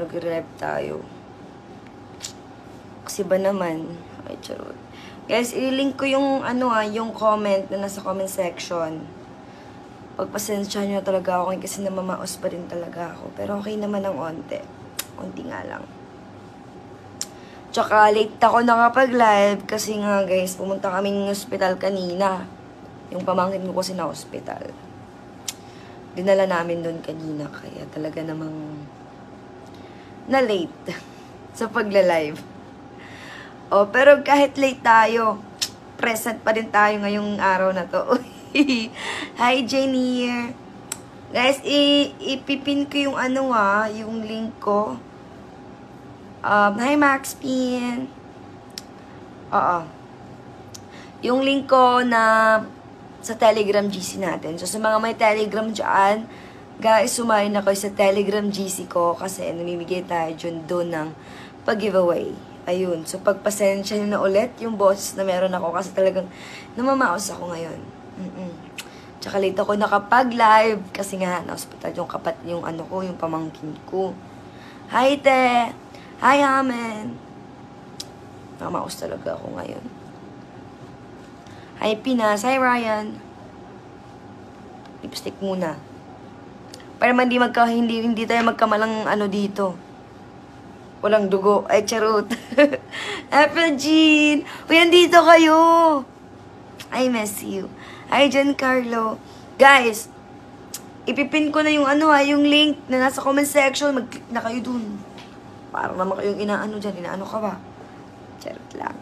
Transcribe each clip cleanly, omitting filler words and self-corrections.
mag-live tayo. Kasi ba naman? Ay, charot. Guys, ililink ko yung, yung comment na nasa comment section. Pagpasensya nyo talaga ako kasi namamaos pa rin talaga ako. Pero okay naman ng onte. Onti nga lang. Tsaka late ako nakapag-live kasi nga guys, pumunta kaming hospital kanina. Yung pamangkin ko kasi na hospital. Dinala namin doon kanina kaya talaga namang na-late sa pagla-live. Oh, pero kahit late tayo, present pa din tayo ngayong araw na to. Hi, Jenny. Guys, ipipin ko yung yung link ko. Hi, Max Pin. Oo. Yung link ko na sa Telegram GC natin. So, sa mga may Telegram dyan, guys, sumayin na kayo sa Telegram GC ko kasi namimigay tayo dyan doon ng pag-giveaway. Ayun. So, pagpasensya nyo na ulit yung boses na meron ako kasi talagang namamaos ako ngayon. Tsaka late ako nakapag-live kasi nga na-hospital yung yung pamangkin ko. Hi, te! Hi, Amen! Namamaos talaga ako ngayon. Hi, Pinas! Hi, Ryan! Lipstick muna. Para man hindi tayo magkamalang dito. Walang dugo. Ay, charot. Apple Jean! Uy, andito kayo! I miss you. Hi, Giancarlo. Guys, ipipin ko na yung yung link na nasa comment section. Mag-click na kayo dun. Parang naman kayong inaano dyan. Inaano ka ba? Charot lang.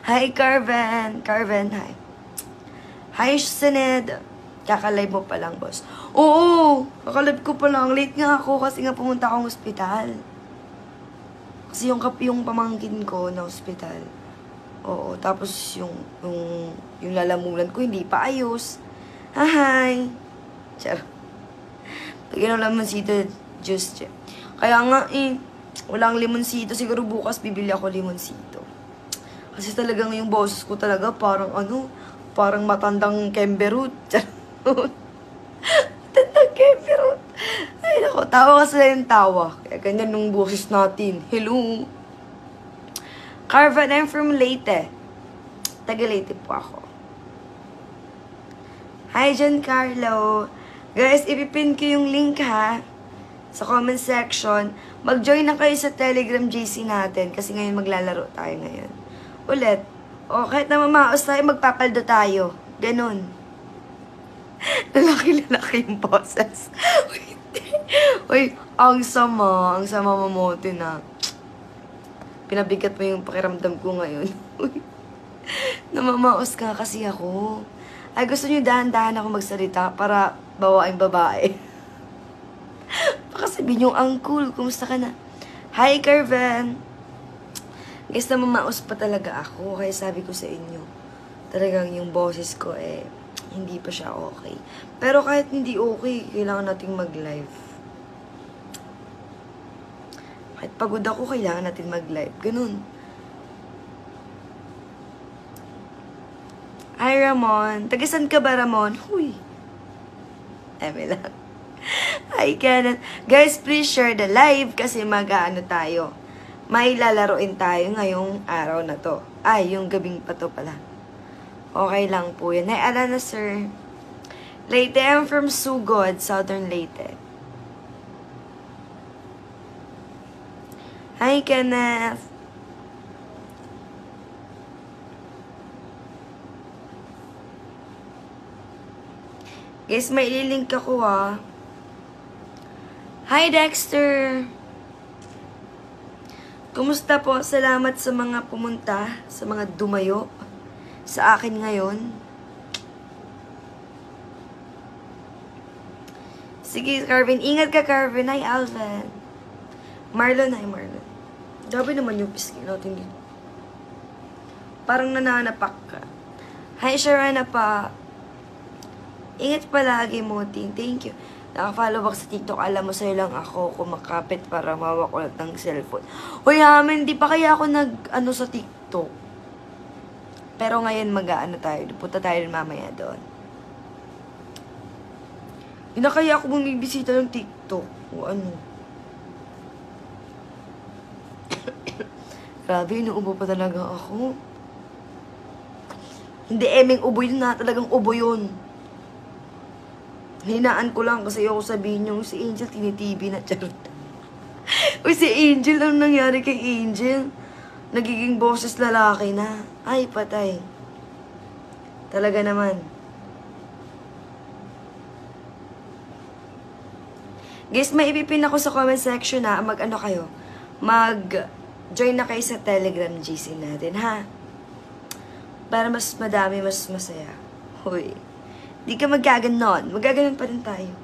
Hi, Carven. Carven, hi. Hi, Sined. Kakalive mo pa lang, boss. Oo, kakalive ko pa lang. Late nga ako kasi nga pumunta akong ospital. Kasi yung pamangkin ko na ospital. Oo, tapos yung lalamunan ko hindi pa ayos. Hi! Charot. Lagyan ng limonsito juice. Kaya nga walang limonsito. Siguro bukas bibili ako limonsito. Kasi talagang yung boses ko talaga parang parang matandang Kemberut. Charot. Matandang Kemberut. Ay nako, tawa kasi na yung tawa. Kaya ganyan nung boses natin. Hello. Carvan, I'm from Leyte. Taga-Leyte po ako. Hi, Giancarlo. Guys, ipipin ko yung link ha. Sa comment section. Mag-join na kayo sa Telegram JC natin. Kasi ngayon maglalaro tayo ngayon. Ulit. O, kahit na mamaos tayo, magpapaldo tayo. Ganon. Lalaki-lalaki yung boses. Uy, ang sama. Ang sama mamote na. Pinabigat mo yung pakiramdam ko ngayon. Namamaos ka kasi ako. Ay, gusto nyo dahan-dahan ako magsalita para bawaing babae. Baka sabihin nyo, ang cool, kumusta ka na? Hi, Carven! Guys, namamaos pa talaga ako. Kaya sabi ko sa inyo, talagang yung boses ko hindi pa siya okay. Pero kahit hindi okay, kailangan nating mag-live. Kahit pagod ako, kailangan natin mag-live. Ganun. Hi, Ramon. Tagasan ka ba, Ramon? Huy. Eme lang. Hi, Kenneth. Guys, please share the live kasi tayo. May lalaroin tayo ngayong araw na to. Ay, yung gabing pa to pala. Okay lang po yan. Hi, Alana, sir. Leyte, I'm from Sugod, Southern Leyte. Hi, Kenneth. Guys, may ililink ako ha. Hi, Dexter. Kumusta po? Salamat sa mga pumunta, sa mga dumayo sa akin ngayon. Sige, Carvin. Ingat ka, Carvin. Hi, Alvin. Marlon, hi, Marlon. Grabe naman yung pisngi natin dito. Parang nananapak ka. Hi, Sharana pa. Ingat palagi, Moting. Thank you. Naka-follow back sa TikTok. Alam mo, sa'yo lang ako kumakapit para mawak ulit ng cellphone. Hoy, Amen, di pa kaya ako sa TikTok. Pero ngayon tayo. Punta tayo mamaya doon. Hindi na kaya ako bumibisita ng TikTok. O ano. Grabe, inuubo pa talaga ako. Hindi emeng ubo yun na, talagang ubo yun. Hinaan ko lang kasi ako sabihin yung si Angel tinitibi na charot. Uy, si Angel, anong nangyari kay Angel? Nagiging boses lalaki na. Ay, patay. Talaga naman. Guys, may ipipin ako sa comment section na mag-ano kayo. Mag-join na kayo sa Telegram GC natin, ha? Para mas madami, mas masaya. Hoy. Di ka magkaganon. Magkaganon pa rin tayo.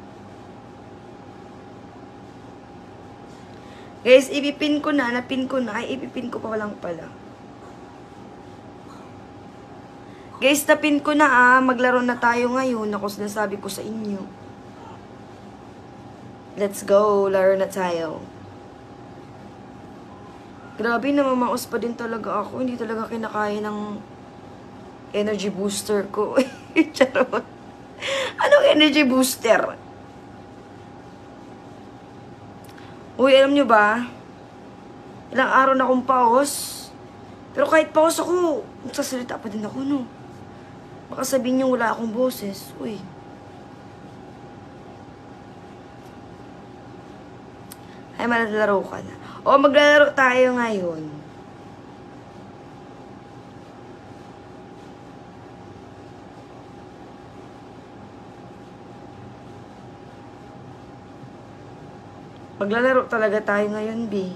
Guys, ipipin ko na. Napin ko na. Ay, ipipin ko pa lang pala. Guys, napin ko na maglaro na tayo ngayon. Ako sinasabi ko sa inyo. Let's go. Laro na tayo. Grabe, namamaos pa din talaga ako. Hindi talaga kinakaya ng energy booster ko. Charot. Anong energy booster? Uy, alam nyo ba? Ilang araw na akong paos. Pero kahit paos ako, magsasalita pa din ako, no? Baka sabihin nyo wala akong boses. Uy. Ay, malalaro ka na. O, maglalaro tayo ngayon. Maglalaro talaga tayo ngayon, B.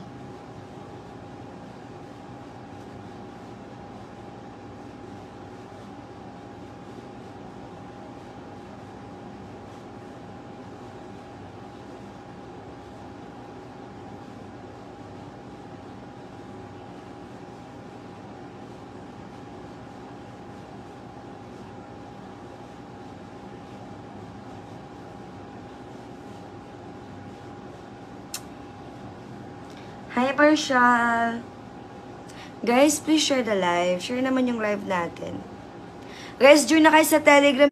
Hi, Marshall! Guys, please share the live. Share naman yung live natin. Guys, join na kayo sa Telegram.